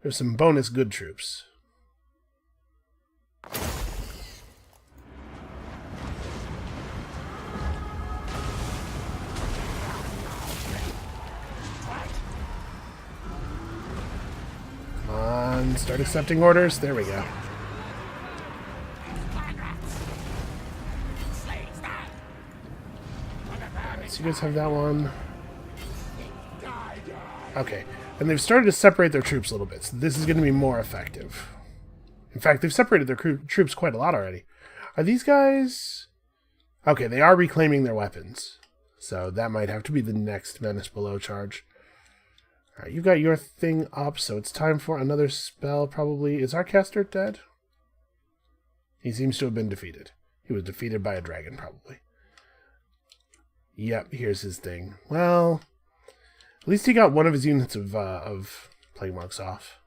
there's some bonus good troops. Come on, start accepting orders. There we go. So you guys have that one. Okay. And they've started to separate their troops a little bit, so this is going to be more effective. In fact, they've separated their troops quite a lot already. Are these guys... Okay, they are reclaiming their weapons. So that might have to be the next Menace Below charge. Alright, you've got your thing up, so it's time for another spell, probably. Is our caster dead? He seems to have been defeated. He was defeated by a dragon, probably. Yep, here's his thing. Well, at least he got one of his units of Plague Monks off.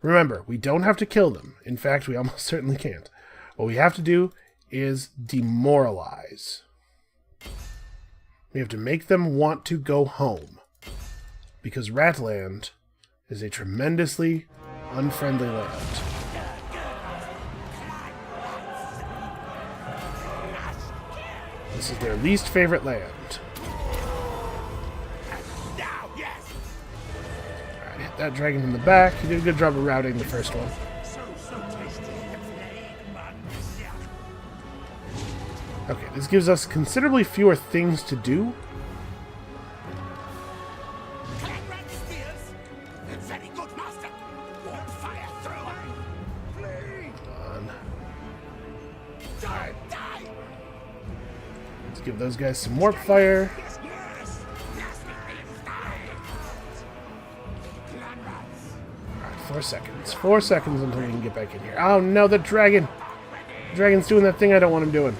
Remember, we don't have to kill them. In fact, we almost certainly can't. What we have to do is demoralize. We have to make them want to go home. Because Ratland is a tremendously unfriendly land. This is their least favorite land. Alright, hit that dragon in the back. You did a good job of routing the first one. Okay, this gives us considerably fewer things to do. Give those guys some warp fire. Alright, 4 seconds. 4 seconds until we can get back in here. Oh no, the dragon! The dragon's doing that thing I don't want him doing.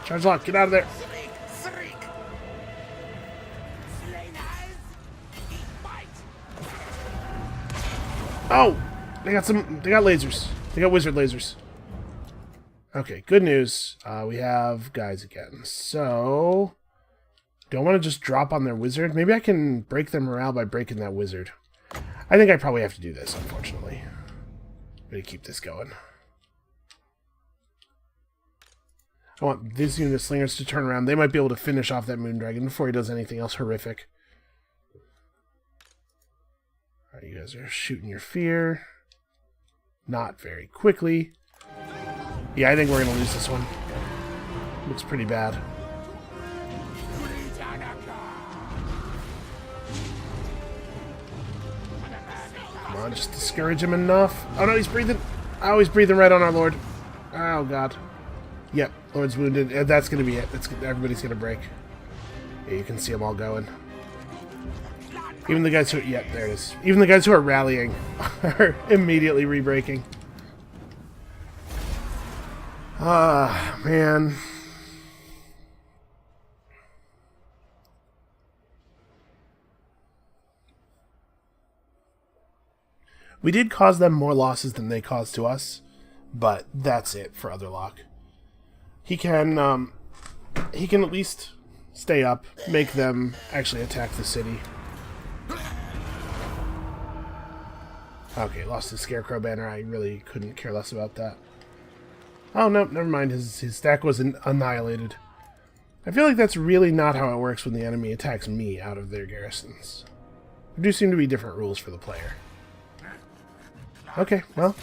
Charge lock, get out of there. Oh! They got lasers. They got wizard lasers. Okay, good news. We have guys again. So, do I want to just drop on their wizard? Maybe I can break their morale by breaking that wizard. I think I probably have to do this, unfortunately. I'm going to keep this going. I want this unit of slingers to turn around. They might be able to finish off that Moondragon before he does anything else horrific. Alright, you guys are shooting your fear. Not very quickly. Yeah, I think we're going to lose this one. Looks pretty bad. Come on, just discourage him enough. Oh no, he's breathing. Oh, he's breathing right on our Lord. Oh god. Yep, Lord's wounded. That's going to be it. Everybody's going to break. Yeah, you can see them all going. Even the guys who... Yep, there it is. Even the guys who are rallying are immediately re-breaking. Ah, man. We did cause them more losses than they caused to us, but that's it for Otherlock. He can at least stay up, make them actually attack the city. Okay, lost his Scarecrow banner. I really couldn't care less about that. Oh, no, never mind. His stack was annihilated. I feel like that's really not how it works when the enemy attacks me out of their garrisons. There do seem to be different rules for the player. Okay, well.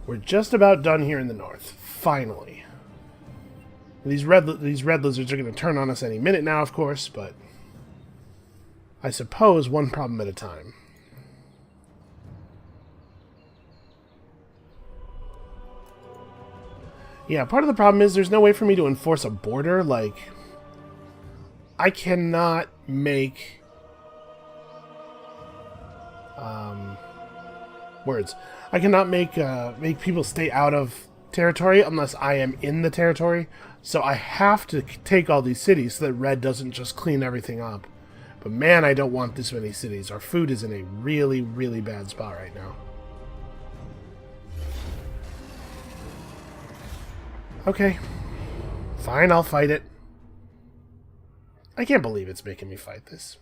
We're just about done here in the north. Finally. These red lizards are going to turn on us any minute now, of course, but I suppose one problem at a time. Yeah, part of the problem is there's no way for me to enforce a border. Like, I cannot make words. I cannot make people stay out of territory unless I am in the territory. So I have to take all these cities so that Red doesn't just clean everything up. But man, I don't want this many cities. Our food is in a really, really bad spot right now. Okay. Fine, I'll fight it. I can't believe it's making me fight this.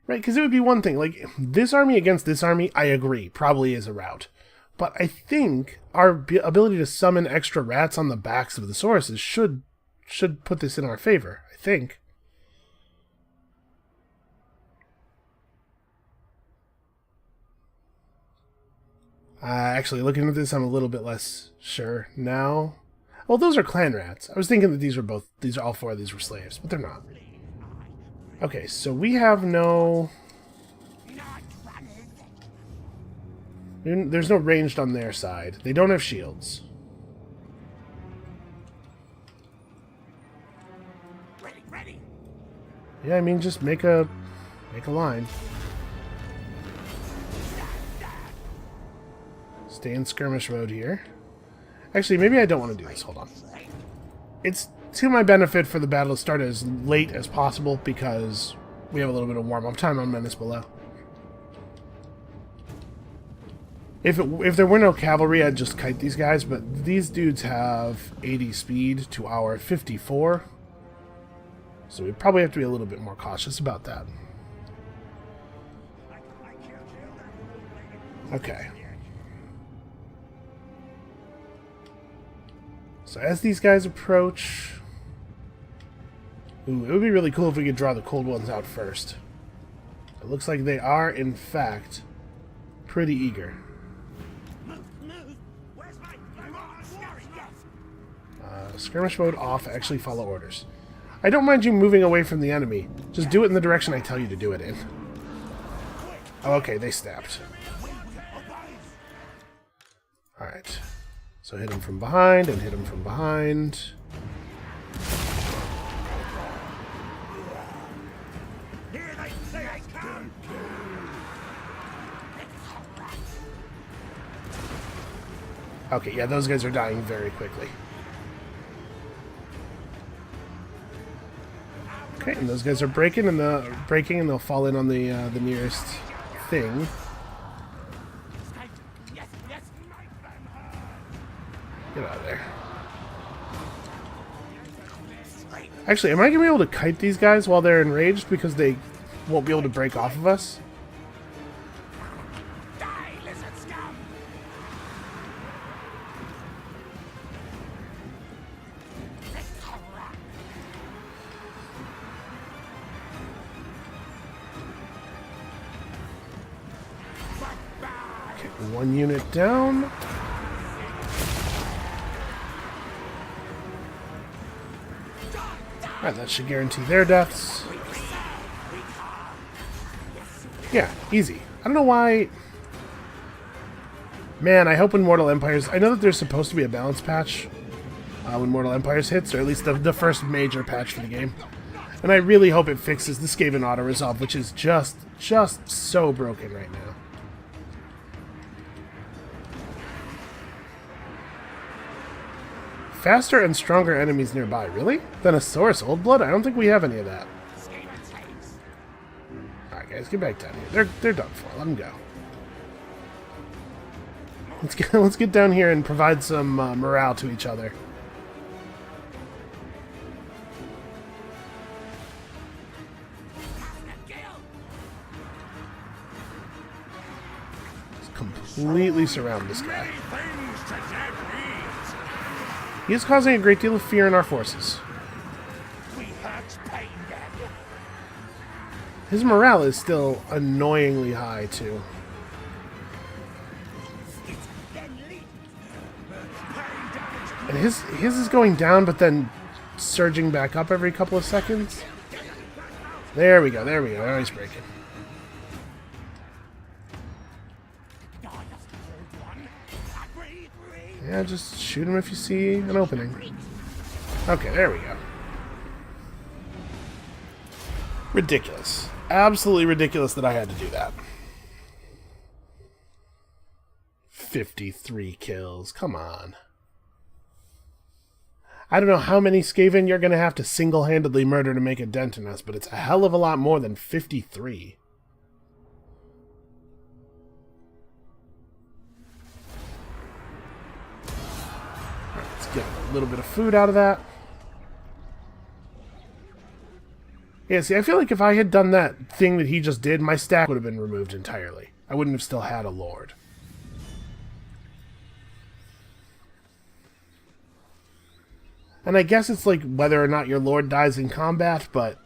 Right, because it would be one thing. Like, this army against this army, I agree, probably is a rout. But I think our ability to summon extra rats on the backs of the Sauruses should put this in our favor, I think. Actually, looking at this, I'm a little bit less sure now. Well, those are clan rats. I was thinking that these are all four of these were slaves, but they're not. Okay, so we have no... There's no ranged on their side. They don't have shields. Ready. Yeah, I mean, just make a line. Stay in skirmish mode here. Actually, maybe I don't want to do this. Hold on. It's to my benefit for the battle to start as late as possible because we have a little bit of warm-up time on Menace Below. If there were no cavalry, I'd just kite these guys, but these dudes have 80 speed to our 54. So we probably have to be a little bit more cautious about that. Okay. So as these guys approach... Ooh, it would be really cool if we could draw the cold ones out first. It looks like they are, in fact, pretty eager. Skirmish mode off, actually follow orders. I don't mind you moving away from the enemy. Just do it in the direction I tell you to do it in. Oh, okay, they snapped. Alright. So hit him from behind, and hit him from behind. Okay, yeah, those guys are dying very quickly. Okay, and those guys are breaking, and they'll fall in on the nearest thing. Get out of there. Actually, am I going to be able to kite these guys while they're enraged because they won't be able to break off of us? Okay, one unit down. Alright, that should guarantee their deaths. Yeah, easy. I don't know why... Man, I hope when Mortal Empires... I know that there's supposed to be a balance patch when Mortal Empires hits, or at least the first major patch for the game. And I really hope it fixes the Skaven auto-resolve, which is just so broken right now. Faster and stronger enemies nearby. Really? Than a Saurus Old Blood? I don't think we have any of that. Alright guys, get back down here. They're done for. Let them go. Let's get down here and provide some morale to each other. Just completely surround this guy. He is causing a great deal of fear in our forces. His morale is still annoyingly high, too. And his is going down, but then surging back up every couple of seconds. There we go, there we go. Now he's breaking. Yeah, just shoot him if you see an opening. Okay, there we go. Ridiculous. Absolutely ridiculous that I had to do that. 53 kills. Come on. I don't know how many Skaven you're going to have to single-handedly murder to make a dent in us, but it's a hell of a lot more than 53. Alright, let's get a little bit of food out of that. Yeah, see, I feel like if I had done that thing that he just did, my stack would have been removed entirely. I wouldn't have still had a lord. And I guess it's like whether or not your lord dies in combat, but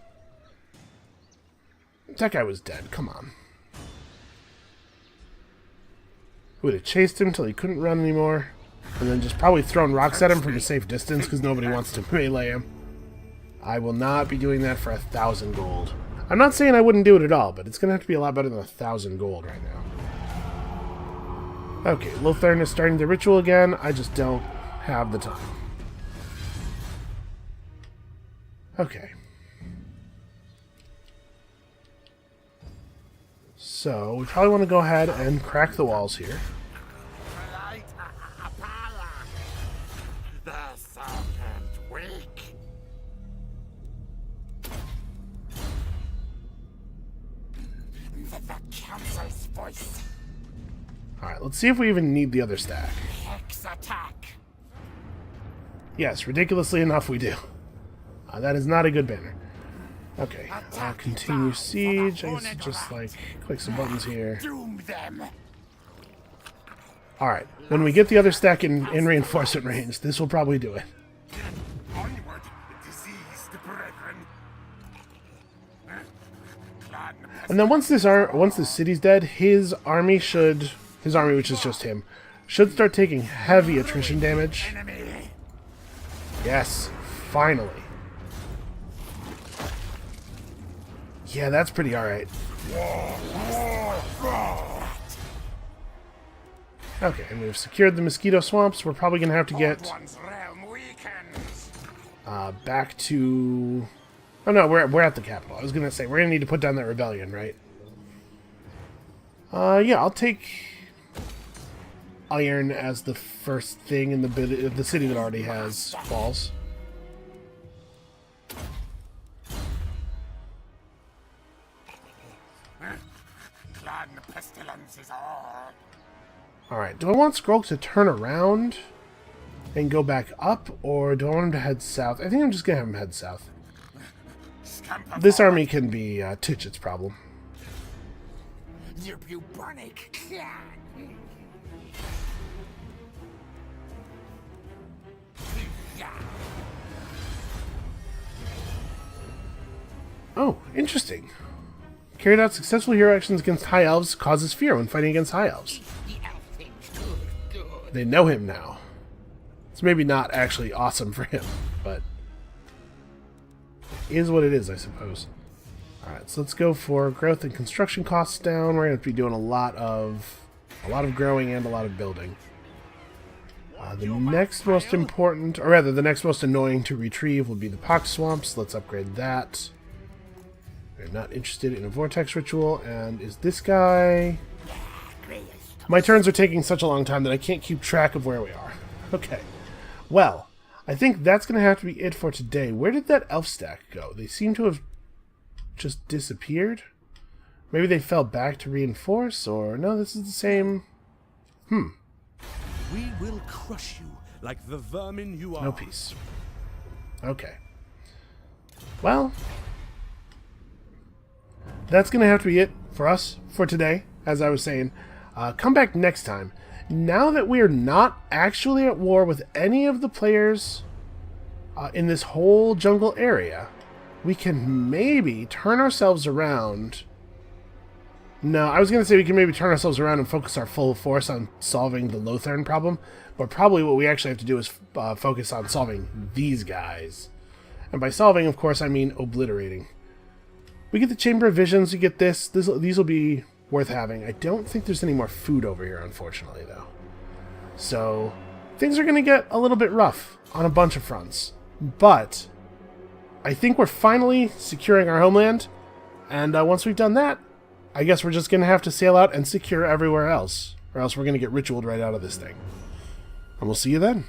that guy was dead. Come on. Would have chased him till he couldn't run anymore, and then just probably thrown rocks at him from a safe distance because nobody wants to melee him. I will not be doing that for 1,000 gold. I'm not saying I wouldn't do it at all, but it's going to have to be a lot better than 1,000 gold right now. Okay, Lothern is starting the ritual again. I just don't have the time. Okay. So, we probably want to go ahead and crack the walls here. The serpent weak. The council's voice. Alright, let's see if we even need the other stack. Hex attack. Yes, ridiculously enough we do. That is not a good banner. Okay, continue siege. I guess just like click some buttons here. Doom them. Alright, when we get the other stack in reinforcement range, this will probably do it. Onward, diseased brethren. And then once this city's dead, his army, which is just him, should start taking heavy attrition damage. Enemy. Yes, finally. Yeah, that's pretty alright. Okay, and we've secured the mosquito swamps. We're probably going to have to get One's realm weakens. back to... Oh no, we're at the capital. I was going to say, we're going to need to put down that rebellion, right? Yeah, I'll take iron as the first thing in the city that already has walls. Clan pestilence is all. Alright, do I want Skrolk to turn around and go back up, or do I want him to head south? I think I'm just going to have him head south. This army can be Titchit's problem. The bubonic clan. Oh, interesting. Carried out successful hero actions against high elves causes fear when fighting against high elves. The elf things good. They know him now. It's maybe not actually awesome for him, but it is what it is, I suppose. Alright, so let's go for growth and construction costs down. We're going to be doing a lot of growing and a lot of building. The next most important, or rather the next most annoying to retrieve will be the pox swamps. Let's upgrade that. We're not interested in a vortex ritual, and is this guy... My turns are taking such a long time that I can't keep track of where we are. Okay. Well, I think that's going to have to be it for today. Where did that elf stack go? They seem to have just disappeared? Maybe they fell back to reinforce, or... No, this is the same... We will crush you like the vermin you are. No peace. Okay. Well... That's going to have to be it for us for today, as I was saying. Come back next time. Now that we are not actually at war with any of the players in this whole jungle area, we can maybe turn ourselves around. No, I was going to say we can maybe turn ourselves around and focus our full force on solving the Lothern problem, but probably what we actually have to do is focus on solving these guys. And by solving, of course, I mean obliterating. We get the Chamber of Visions, we get this. These will be worth having. I don't think there's any more food over here, unfortunately, though. So, things are going to get a little bit rough on a bunch of fronts. But, I think we're finally securing our homeland. And once we've done that, I guess we're just going to have to sail out and secure everywhere else. Or else we're going to get ritualed right out of this thing. And we'll see you then.